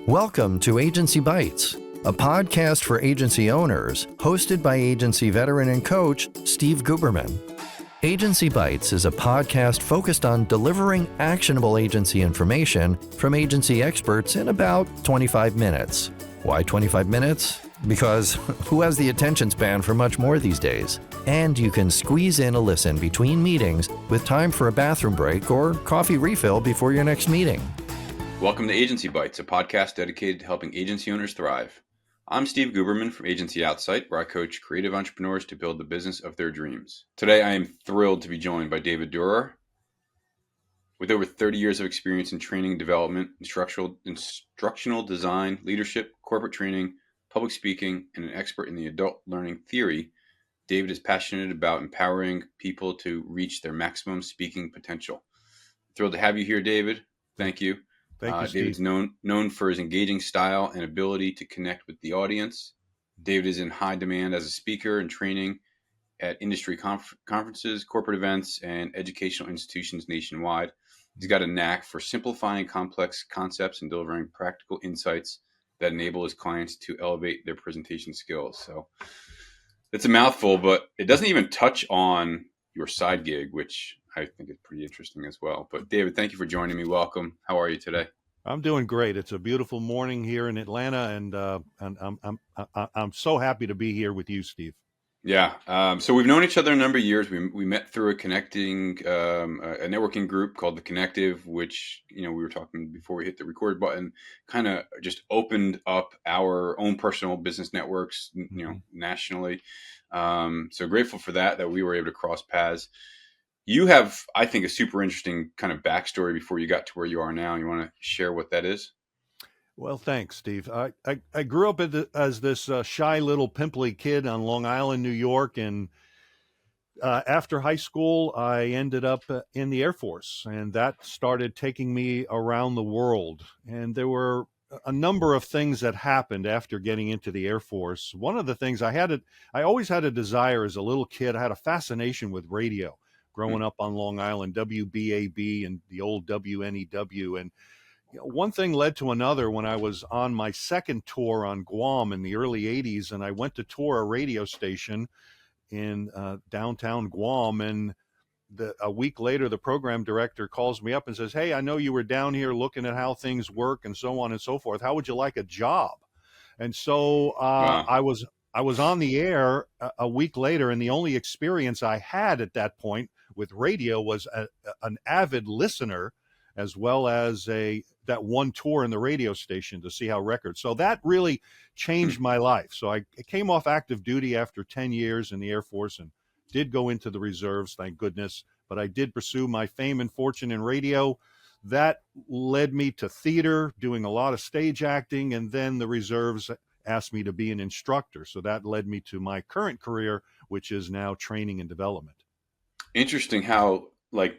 Welcome to Agency Bytes, a podcast for agency owners, hosted by agency veteran and coach Steve Guberman. Agency Bytes is a podcast focused on delivering actionable agency information from agency experts in about 25 minutes. Why 25 minutes? Because who has the attention span for much more these days? And you can squeeze in a listen between meetings with time for a bathroom break or coffee refill before your next meeting. Welcome to Agency Bytes, a podcast dedicated to helping agency owners thrive. I'm Steve Guberman from Agency Outsight, where I coach creative entrepreneurs to build the business of their dreams. Today, I am thrilled to be joined by David Doerrier. With over 30 years of experience in training and development, instructional design, leadership, corporate training, public speaking, and an expert in the adult learning theory, David is passionate about empowering people to reach their maximum speaking potential. Thrilled to have you here, David. Thank you. Thank you, Steve. David's known for his engaging style and ability to connect with the audience. David is in high demand as a speaker and training at industry conferences, corporate events, and educational institutions nationwide. He's got a knack for simplifying complex concepts and delivering practical insights that enable his clients to elevate their presentation skills. So it's a mouthful, but it doesn't even touch on your side gig, which I think is pretty interesting as well. But David, thank you for joining me. Welcome. How are you today? I'm doing great. It's a beautiful morning here in Atlanta, and I'm so happy to be here with you, Steve. Yeah. So we've known each other a number of years. We met through a networking group called The Connective, which, we were talking before we hit the record button, kind of just opened up our own personal business networks, nationally. So grateful for that we were able to cross paths. You have, I think, a super interesting kind of backstory before you got to where you are now. You want to share what that is? Well, thanks, Steve. I grew up as this shy little pimply kid on Long Island, New York, and after high school, I ended up in the Air Force, and that started taking me around the world. And there were a number of things that happened after getting into the Air Force. One of the things I always had a desire as a little kid. I had a fascination with radio. Growing up on Long Island, WBAB and the old WNEW. And one thing led to another when I was on my second tour on Guam in the early 80s, and I went to tour a radio station in downtown Guam. And a week later, the program director calls me up and says, "Hey, I know you were down here looking at how things work and so on and so forth. How would you like a job?" And so Wow. I was on the air a week later, and the only experience I had at that point with radio was an avid listener, as well as that one tour in the radio station to see how records. So that really changed my life. So I came off active duty after 10 years in the Air Force and did go into the reserves, thank goodness. But I did pursue my fame and fortune in radio. That led me to theater, doing a lot of stage acting, and then the reserves asked me to be an instructor. So that led me to my current career, which is now training and development. Interesting how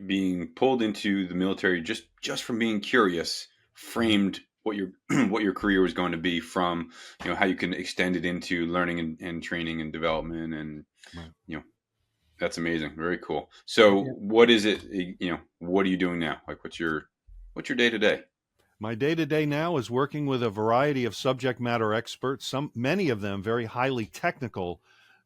being pulled into the military just from being curious framed what your career was going to be, from how you can extend it into learning and training and development, and right. That's amazing. Very cool. So what is it, what are you doing now? What's your day to day? My day-to-day now is working with a variety of subject matter experts, many of them very highly technical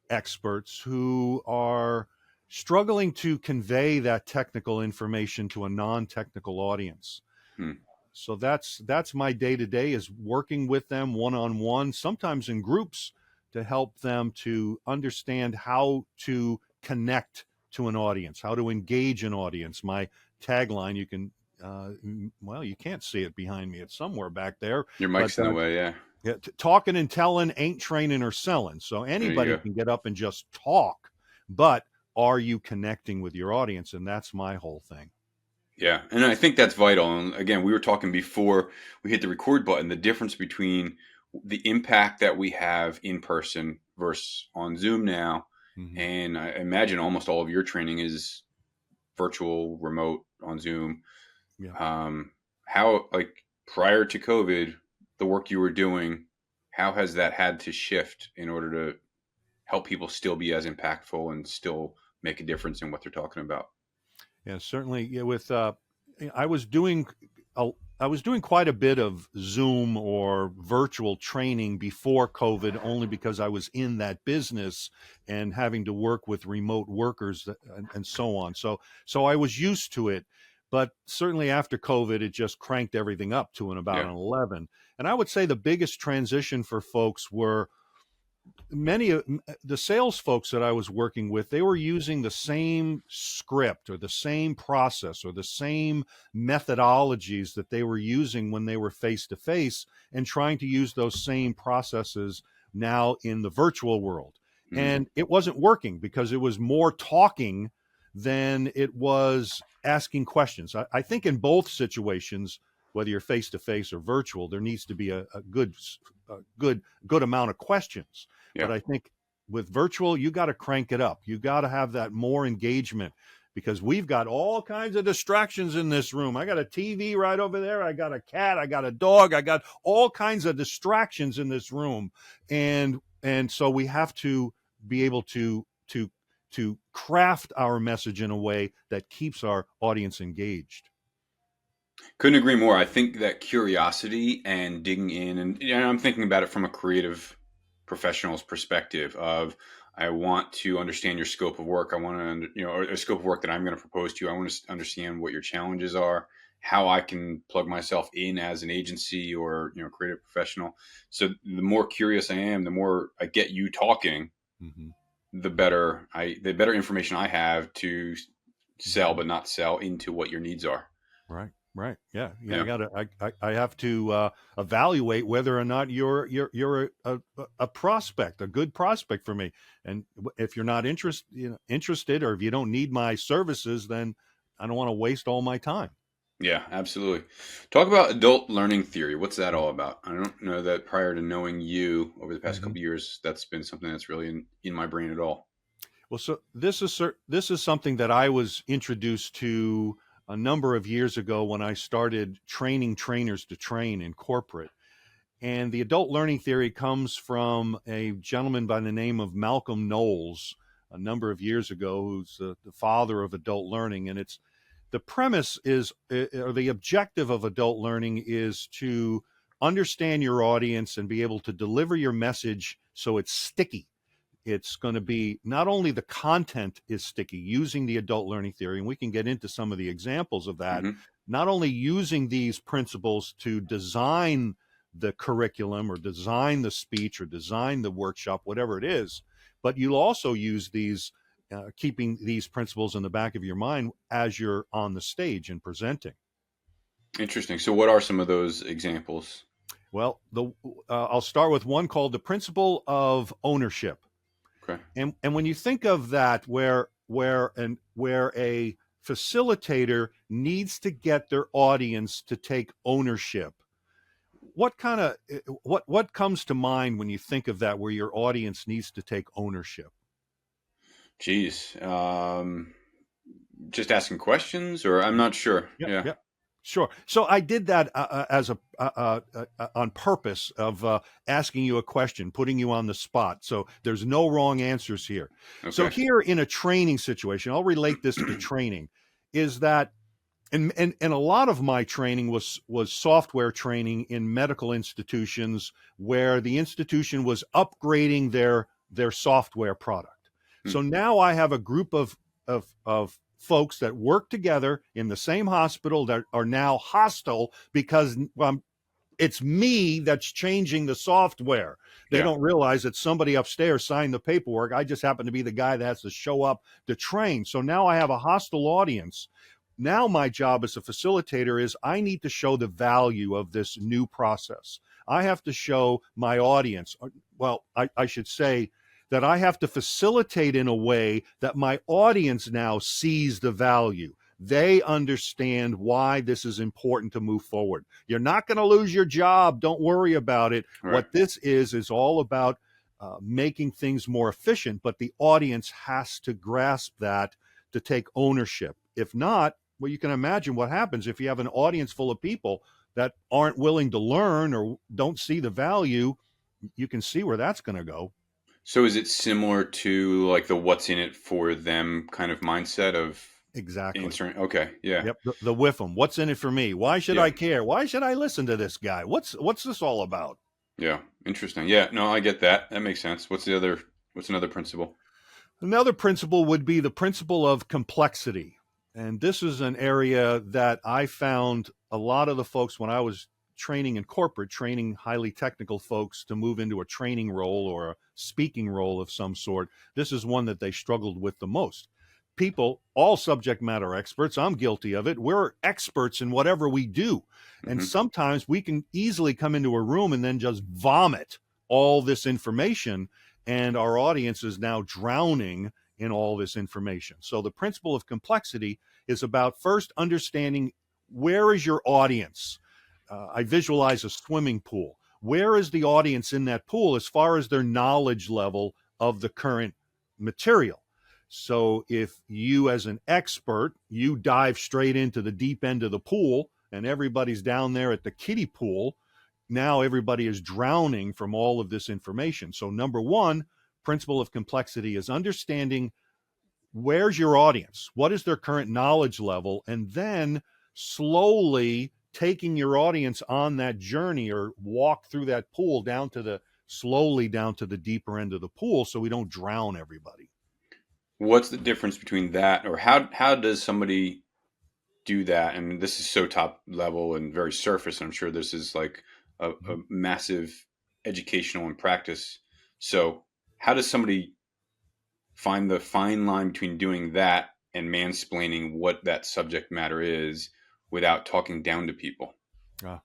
experts who are struggling to convey that technical information to a non-technical audience. So that's my day-to-day, is working with them one-on-one, sometimes in groups, to help them to understand how to connect to an audience, how to engage an audience. My tagline, you can you can't see it behind me. It's somewhere back there. Your mic's in the way, yeah. Talking and telling ain't training or selling. So anybody can get up and just talk, but are you connecting with your audience? And that's my whole thing. Yeah, and I think that's vital. And again, we were talking before we hit the record button, the difference between the impact that we have in person versus on Zoom now. Mm-hmm. And I imagine almost all of your training is virtual, remote, on Zoom. Yeah. How, prior to COVID, the work you were doing, how has that had to shift in order to help people still be as impactful and still make a difference in what they're talking about? Yeah, certainly. Yeah, I was doing I was doing quite a bit of Zoom or virtual training before COVID, only because I was in that business and having to work with remote workers and so on. So I was used to it, but certainly after COVID, it just cranked everything up to about Yeah. an 11. And I would say the biggest transition for folks were many of the sales folks that I was working with. They were using the same script or the same process or the same methodologies that they were using when they were face to face, and trying to use those same processes now in the virtual world. Mm-hmm. And it wasn't working because it was more talking than it was asking questions. I think in both situations, whether you're face to face or virtual, there needs to be a good amount of questions. Yeah. But I think with virtual, you got to crank it up. You got to have that more engagement, because we've got all kinds of distractions in this room. I got a TV right over there. I got a cat. I got a dog. I got all kinds of distractions in this room. And so we have to be able to craft our message in a way that keeps our audience engaged. Couldn't agree more. I think that curiosity and digging in, and I'm thinking about it from a creative professional's perspective of, I want to understand your scope of work. I want to, or a scope of work that I'm going to propose to you. I want to understand what your challenges are, how I can plug myself in as an agency or, creative professional. So the more curious I am, the more I get you talking, Mm-hmm. the better information I have to sell, but not sell into what your needs are. Right. Yeah. I have to evaluate whether or not you're a prospect, a good prospect for me. And if you're not interested, or if you don't need my services, then I don't want to waste all my time. Yeah, absolutely. Talk about adult learning theory. What's that all about? I don't know that prior to knowing you over the past Mm-hmm. couple of years, that's been something that's really in my brain at all. Well, so this is something that I was introduced to a number of years ago when I started training trainers to train in corporate. And the adult learning theory comes from a gentleman by the name of Malcolm Knowles a number of years ago, who's the father of adult learning. And the premise is, or the objective of adult learning is to understand your audience and be able to deliver your message so it's sticky. It's going to be not only the content is sticky using the adult learning theory, and we can get into some of the examples of that, Mm-hmm. not only using these principles to design the curriculum or design the speech or design the workshop, whatever it is, but you'll also use these, keeping these principles in the back of your mind as you're on the stage and presenting. Interesting. So what are some of those examples? Well, I'll start with one called the principle of ownership. Okay. And when you think of that, where a facilitator needs to get their audience to take ownership, what comes to mind when you think of that, where your audience needs to take ownership? Geez. Just asking questions, or I'm not sure. Yeah. Sure. So I did that as on purpose of asking you a question, putting you on the spot. So there's no wrong answers here. Okay. So here in a training situation, I'll relate this to training, is that, and a lot of my training was software training in medical institutions where the institution was upgrading their software product. So now I have a group of folks that work together in the same hospital that are now hostile because it's me that's changing the software. They don't realize that somebody upstairs signed the paperwork. I just happen to be the guy that has to show up to train. So now I have a hostile audience. Now my job as a facilitator is I need to show the value of this new process. I have to show my audience, well, I should say that I have to facilitate in a way that my audience now sees the value. They understand why this is important to move forward. You're not going to lose your job. Don't worry about it. Right. What this is all about making things more efficient, but the audience has to grasp that to take ownership. If not, well, you can imagine what happens if you have an audience full of people that aren't willing to learn or don't see the value. You can see where that's going to go. So is it similar to like the what's in it for them kind of mindset of Exactly. answering. Okay. Yeah. Yep. The whiff 'em. What's in it for me? Why should Yeah. I care? Why should I listen to this guy? What's this all about? Yeah. Interesting. Yeah. No, I get that. That makes sense. What's another principle? Another principle would be the principle of complexity. And this is an area that I found a lot of the folks when I was training in corporate, training highly technical folks to move into a training role or a speaking role of some sort. This is one that they struggled with the most. People, all subject matter experts, I'm guilty of it. We're experts in whatever we do. And Hmm. sometimes we can easily come into a room and then just vomit all this information, and our audience is now drowning in all this information. So the principle of complexity is about first understanding where is your audience. I visualize a swimming pool. Where is the audience in that pool as far as their knowledge level of the current material? So if you as an expert, you dive straight into the deep end of the pool and everybody's down there at the kiddie pool, now everybody is drowning from all of this information. So number one, principle of complexity is understanding where's your audience, what is their current knowledge level, and then slowly taking your audience on that journey or walk through that pool slowly down to the deeper end of the pool so we don't drown everybody. What's the difference between that, or how does somebody do that? And this is so top level and very surface. And I'm sure this is like a massive educational and practice. So how does somebody find the fine line between doing that and mansplaining what that subject matter is without talking down to people? Uh,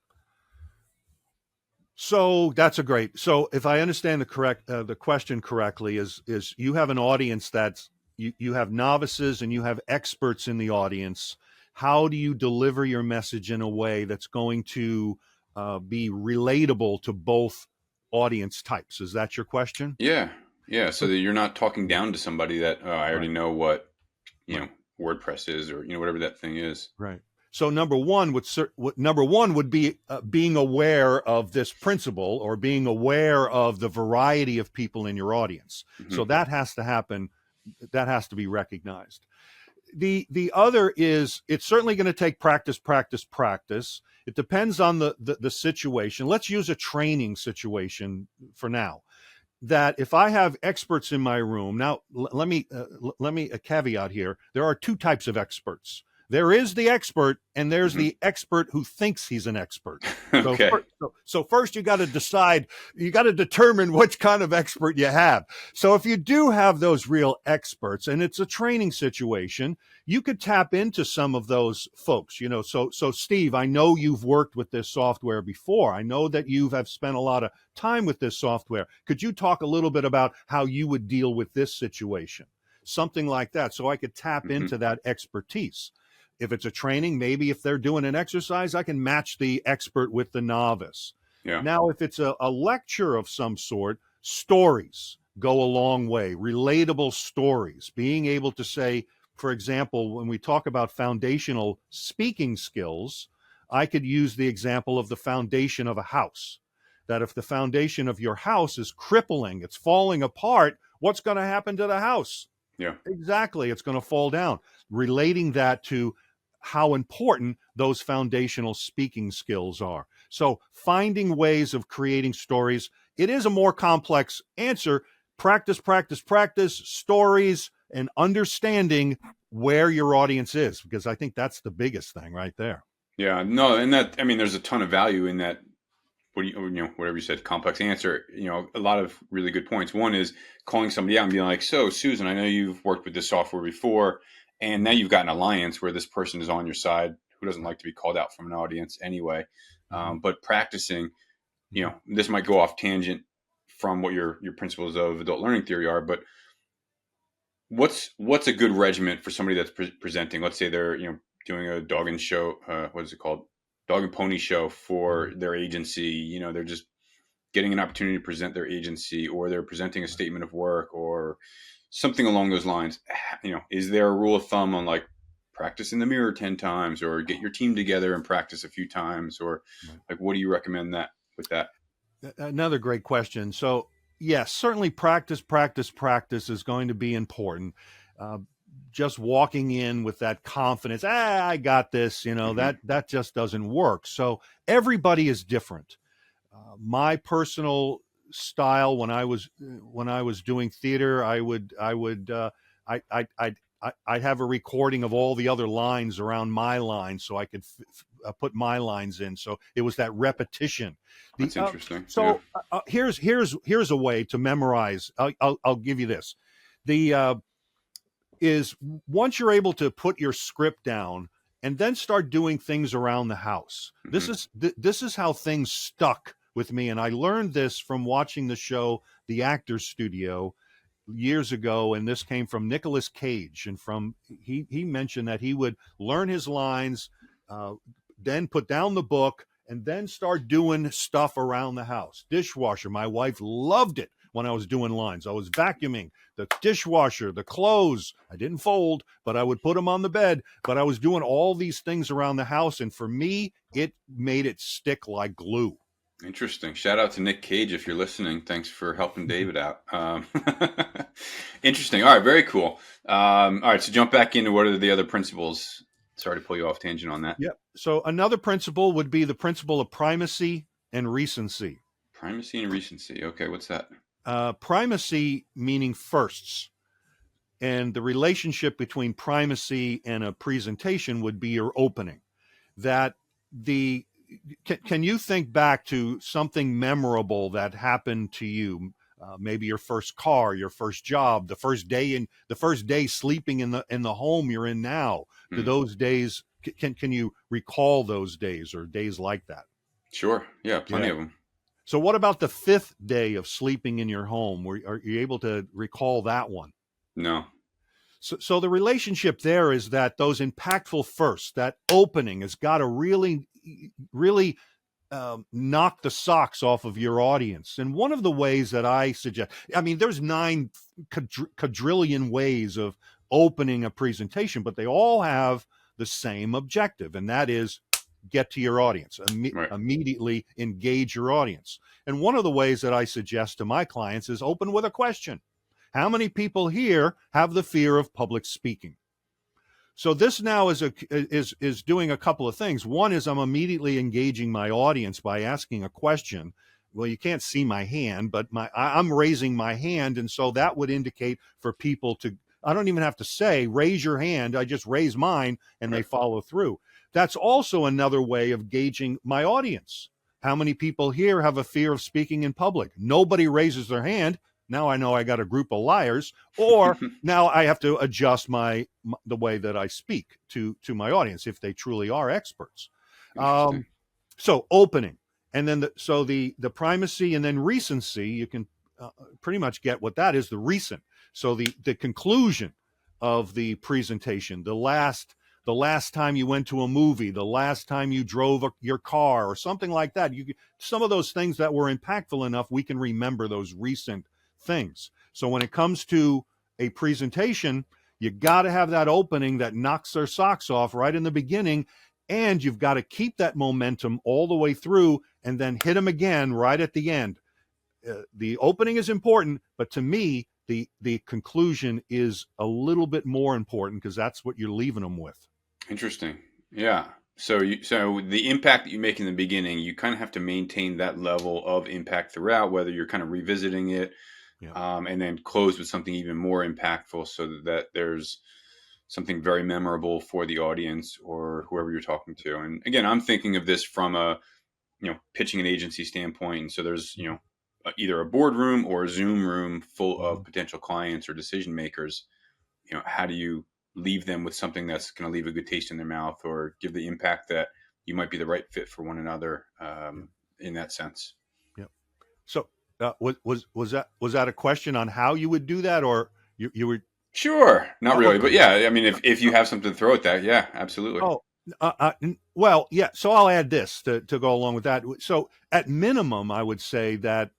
so that's a great. So if I understand the question correctly, is you have an audience that's you have novices and you have experts in the audience. How do you deliver your message in a way that's going to be relatable to both audience types? Is that your question? Yeah. Yeah. So that you're not talking down to somebody that, oh, I already Right. know what, Right. WordPress is, or, whatever that thing is. Right. So number one would be being aware of this principle or being aware of the variety of people in your audience. So Hmm. that has to happen. That has to be recognized. The other is it's certainly going to take practice, practice, practice. It depends on the situation. Let's use a training situation for now. That if I have experts in my room now, let me a caveat here. There are two types of experts. There is the expert, and there's Hmm. the expert who thinks he's an expert. So, Okay. first you got to decide, you got to determine which kind of expert you have. So if you do have those real experts and it's a training situation, you could tap into some of those folks, So Steve, I know you've worked with this software before. I know that you have spent a lot of time with this software. Could you talk a little bit about how you would deal with this situation? Something like that. So I could tap Hmm. into that expertise. If it's a training, maybe if they're doing an exercise, I can match the expert with the novice. Yeah. Now, if it's a lecture of some sort, stories go a long way. Relatable stories, being able to say, for example, when we talk about foundational speaking skills, I could use the example of the foundation of a house. That if the foundation of your house is crippling, it's falling apart, what's going to happen to the house? Yeah. Exactly, it's going to fall down. Relating that to how important those foundational speaking skills are. So finding ways of creating stories. It is a more complex answer. Practice, practice, practice, stories, and understanding where your audience is, because I think that's the biggest thing right there. Yeah. No, and that, I mean, there's a ton of value in that. Whatever you said, complex answer, a lot of really good points. One is calling somebody out and being like, so Susan, I know you've worked with this software before, and now you've got an alliance where this person is on your side who doesn't like to be called out from an audience anyway. But practicing, this might go off tangent from what your principles of adult learning theory are, but what's a good regiment for somebody that's presenting? Let's say they're, doing a dog and show, what is it called? Dog and pony show for their agency. They're just getting an opportunity to present their agency, or they're presenting a statement of work or something along those lines. Is there a rule of thumb on like practice in the mirror 10 times, or get your team together and practice a few times, or like, what do you recommend that with that? Another great question. So yes, certainly practice, practice, practice is going to be important. Uh, just walking in with that confidence, I got this, that just doesn't work. So everybody is different. My personal style when I was doing theater, I'd have a recording of all the other lines around my line so I could put my lines in. So it was that repetition. That's interesting. So here's a way to memorize. I'll give you this. Is once you're able to put your script down and then start doing things around the house. This is how things stuck with me, and I learned this from watching the show The Actors Studio years ago, and this came from Nicolas Cage, and he mentioned that he would learn his lines, then put down the book, and then start doing stuff around the house. Dishwasher, my wife loved it when I was doing lines. I was vacuuming the dishwasher, the clothes. I didn't fold, but I would put them on the bed. But I was doing all these things around the house, and for me, it made it stick like glue. Interesting. Shout out to Nick Cage if you're listening. Thanks for helping David out. Interesting. All right, very cool. All right, so jump back into what are the other principles. Sorry to pull you off tangent on that. Yep. So another principle would be the principle of primacy and recency. Primacy and recency. Okay, what's that? Primacy meaning firsts. And the relationship between primacy and a presentation would be your opening. Can you think back to something memorable that happened to you? Maybe your first car, your first job, the first day sleeping in the home you're in now. Do those days, can you recall those days or days like that? Sure. Yeah, plenty of them. So what about the fifth day of sleeping in your home? Are you able to recall that one? No. So the relationship there is that those impactful firsts, that opening has got to really knock the socks off of your audience. And one of the ways that I suggest, there's 9 quadrillion ways of opening a presentation, but they all have the same objective, and that is get to your audience, immediately engage your audience. And one of the ways that I suggest to my clients is open with a question. How many people here have the fear of public speaking? So this now is doing a couple of things. One is I'm immediately engaging my audience by asking a question. Well, you can't see my hand, but I'm raising my hand, and so that would indicate for people to, I don't even have to say, raise your hand. I just raise mine, and they follow through. That's also another way of gauging my audience. How many people here have a fear of speaking in public? Nobody raises their hand. Now I know I got a group of liars, or now I have to adjust the way that I speak to my audience if they truly are experts. So opening, and then the primacy and then recency, you can pretty much get what that is, the recent. So the conclusion of the presentation, the last time you went to a movie, the last time you drove your car or something like that. Some of those things that were impactful enough, we can remember those recent things. So when it comes to a presentation, you got to have that opening that knocks their socks off right in the beginning, and you've got to keep that momentum all the way through and then hit them again right at the end. The opening is important, but to me, the conclusion is a little bit more important because that's what you're leaving them with. Interesting. Yeah. So the impact that you make in the beginning, you kind of have to maintain that level of impact throughout, whether you're kind of revisiting it, and then close with something even more impactful so that there's something very memorable for the audience or whoever you're talking to. And again, I'm thinking of this from a, pitching an agency standpoint. And so there's, either a boardroom or a Zoom room full of potential clients or decision makers. How do you leave them with something that's going to leave a good taste in their mouth or give the impact that you might be the right fit for one another in that sense? Yep. So was that a question on how you would do that, or you were? Sure. Not really, but yeah, if you have something to throw at that, yeah, absolutely. Well, yeah. So I'll add this to go along with that. So at minimum, I would say that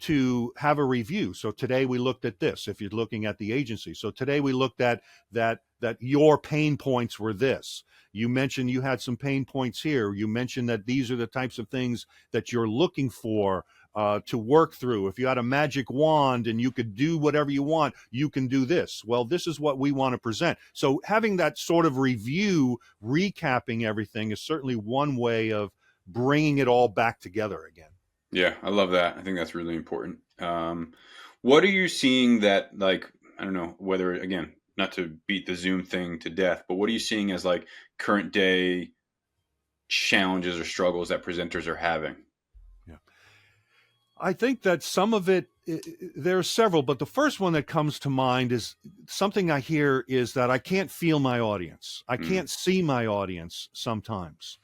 to have a review. So today we looked at this, if you're looking at the agency. So today we looked at that your pain points were this. You mentioned you had some pain points here. You mentioned that these are the types of things that you're looking for to work through. If you had a magic wand and you could do whatever you want, you can do this. Well, this is what we want to present. So having that sort of review, recapping everything is certainly one way of bringing it all back together again. Yeah, I love that. I think that's really important. What are you seeing that, like, I don't know, whether, again, not to beat the Zoom thing to death, but what are you seeing as like current day challenges or struggles that presenters are having? Yeah. I think that some of it, there are several, but the first one that comes to mind is something I hear is that I can't feel my audience. I can't see my audience sometimes.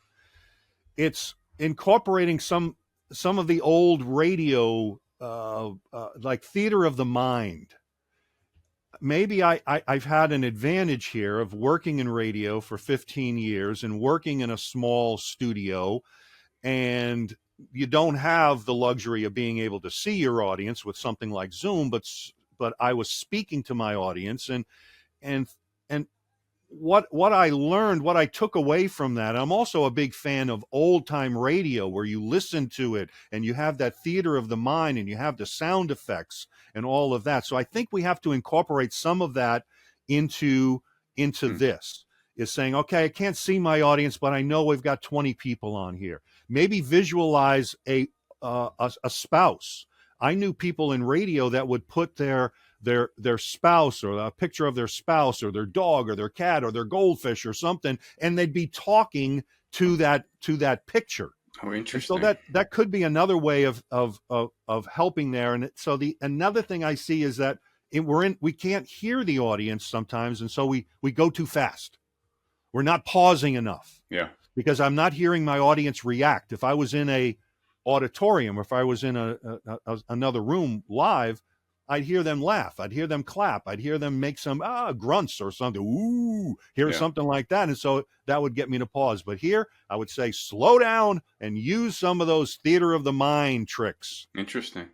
It's incorporating some of the old radio, like theater of the mind. Maybe I've had an advantage here of working in radio for 15 years and working in a small studio, and you don't have the luxury of being able to see your audience with something like Zoom, but I was speaking to my audience, and and what I learned, what I took away from that. I'm also a big fan of old time radio where you listen to it and you have that theater of the mind and you have the sound effects and all of that. So I think we have to incorporate some of that into this, is saying, okay, I can't see my audience, but I know we've got 20 people on here. Maybe visualize a spouse. I knew people in radio that would put their spouse, or a picture of their spouse or their dog or their cat or their goldfish or something, and they'd be talking to that picture. Oh, interesting. And so that could be another way of helping there. And so another thing I see is that we can't hear the audience sometimes, and so we go too fast. We're not pausing enough. Yeah. Because I'm not hearing my audience react. If I was in a auditorium, or if I was in another room live, I'd hear them laugh. I'd hear them clap. I'd hear them make some grunts or something. Ooh, something like that. And so that would get me to pause. But here, I would say slow down and use some of those theater of the mind tricks. Interesting.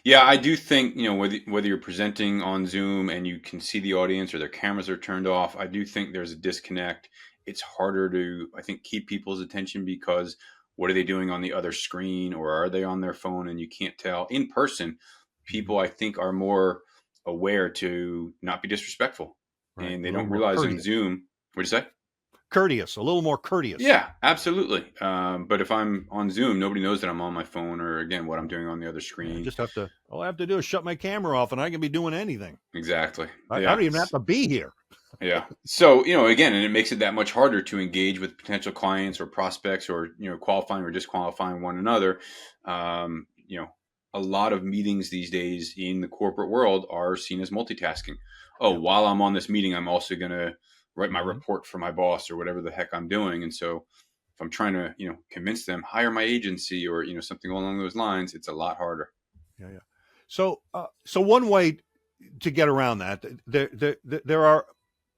Yeah, I do think, whether you're presenting on Zoom and you can see the audience or their cameras are turned off, I do think there's a disconnect. It's harder to, I think, keep people's attention because what are they doing on the other screen, or are they on their phone and you can't tell? In person, people, I think, are more aware to not be disrespectful. Right. And they don't realize in Zoom, what'd you say? Courteous, a little more courteous. Yeah, absolutely. But if I'm on Zoom, nobody knows that I'm on my phone, or again, what I'm doing on the other screen. All I have to do is shut my camera off and I can be doing anything. Exactly. I don't even have to be here. Yeah. So, again, and it makes it that much harder to engage with potential clients or prospects, or, qualifying or disqualifying one another. A lot of meetings these days in the corporate world are seen as multitasking. Oh, while I'm on this meeting, I'm also going to write my report for my boss or whatever the heck I'm doing. And so if I'm trying to, convince them, hire my agency or, something along those lines, it's a lot harder. Yeah. So one way to get around that, there are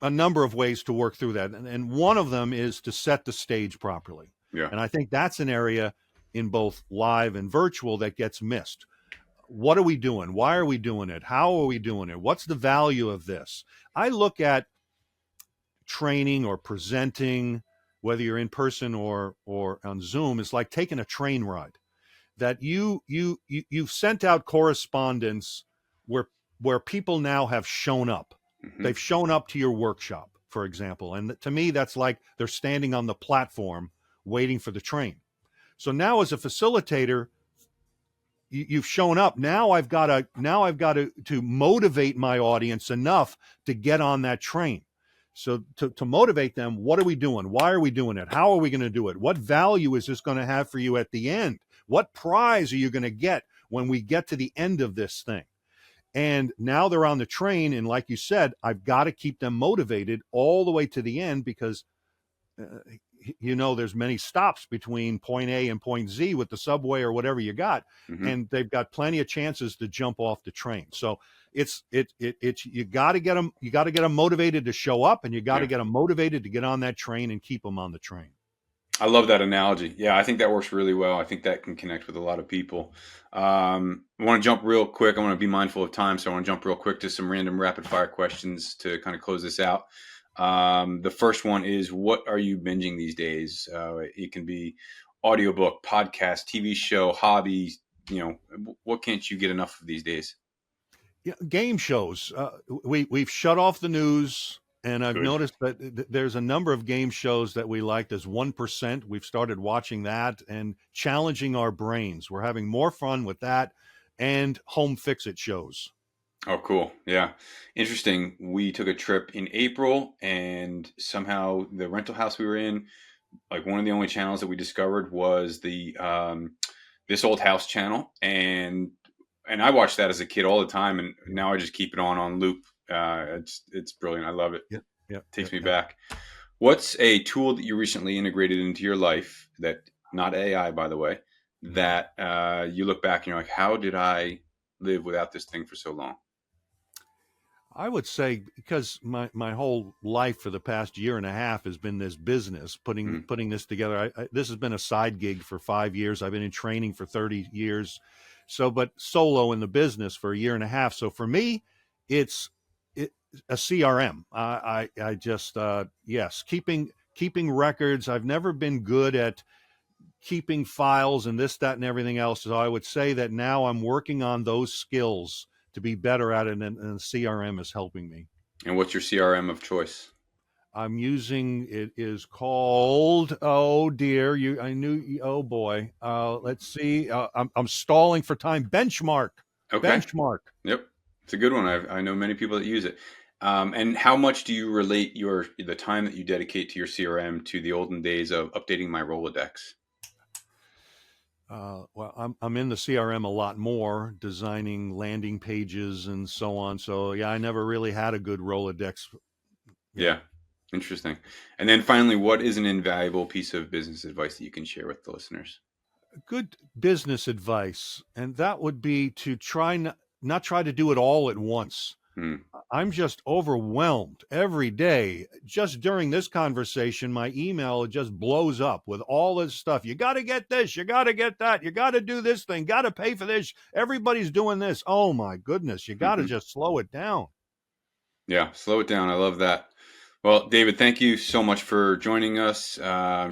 a number of ways to work through that. And one of them is to set the stage properly. Yeah. And I think that's an area in both live and virtual that gets missed. What are we doing? Why are we doing it? How are we doing it? What's the value of this? I look at training or presenting, whether you're in person or on Zoom, is like taking a train ride. That you've sent out correspondence where people now have shown up. Mm-hmm. They've shown up to your workshop, for example. And to me, that's like they're standing on the platform waiting for the train. So now as a facilitator, you've shown up. Now I've got to motivate my audience enough to get on that train. So to motivate them, what are we doing? Why are we doing it? How are we going to do it? What value is this going to have for you at the end? What prize are you going to get when we get to the end of this thing? And now they're on the train. And like you said, I've got to keep them motivated all the way to the end, because there's many stops between point A and point Z with the subway or whatever you got. Mm-hmm. And they've got plenty of chances to jump off the train. So it's you got to get them motivated to show up, and you got to get them motivated to get on that train and keep them on the train. I love that analogy. Yeah, I think that works really well. I think that can connect with a lot of people. I want to jump real quick. I want to be mindful of time, so I want to jump real quick to some random rapid fire questions to kind of close this out. The first one is, what are you binging these days? It can be audiobook, podcast, TV show, hobby. What can't you get enough of these days? Yeah, game shows. We've shut off the news, and I've Good. noticed that there's a number of game shows that we like. There's 1%. We've started watching that and challenging our brains. We're having more fun with that, and home fix-it shows. Oh, cool. Yeah. Interesting. We took a trip in April, and somehow the rental house we were in, like, one of the only channels that we discovered was the This Old House channel. And I watched that as a kid all the time, and now I just keep it on loop. It's brilliant. I love it. Yep. Takes me back. What's a tool that you recently integrated into your life, that, not AI, by the way, that you look back and you're like, how did I live without this thing for so long? I would say, because my whole life for the past year and a half has been this business, putting this together. This has been a side gig for 5 years. I've been in training for 30 years. But solo in the business for a year and a half. So for me, it's a CRM. I just, yes, keeping records. I've never been good at keeping files and this, that, and everything else. So I would say that now I'm working on those skills to be better at it, and CRM is helping me. And what's your CRM of choice? I'm using, it is called, oh dear, oh boy. Let's see. I'm stalling for time. Benchmark. Okay. Benchmark. Yep. It's a good one. I know many people that use it. And how much do you relate the time that you dedicate to your CRM to the olden days of updating my Rolodex? Well, I'm in the CRM a lot more, designing landing pages and so on. So yeah, I never really had a good Rolodex. Yeah. Interesting. And then finally, what is an invaluable piece of business advice that you can share with the listeners? Good business advice, and that would be to not try to do it all at once. I'm just overwhelmed every day. Just during this conversation, my email just blows up with all this stuff. You got to get this. You got to get that. You got to do this thing. Got to pay for this. Everybody's doing this. Oh, my goodness. You got to just slow it down. Yeah, slow it down. I love that. Well, David, thank you so much for joining us,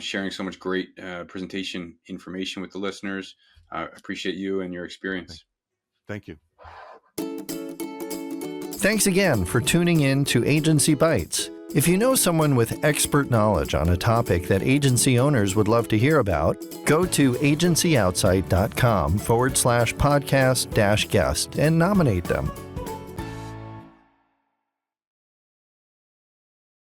sharing so much great presentation information with the listeners. I appreciate you and your experience. Thank you. Thanks again for tuning in to Agency Bytes. If you know someone with expert knowledge on a topic that agency owners would love to hear about, go to agencyoutsight.com/podcast-guest and nominate them.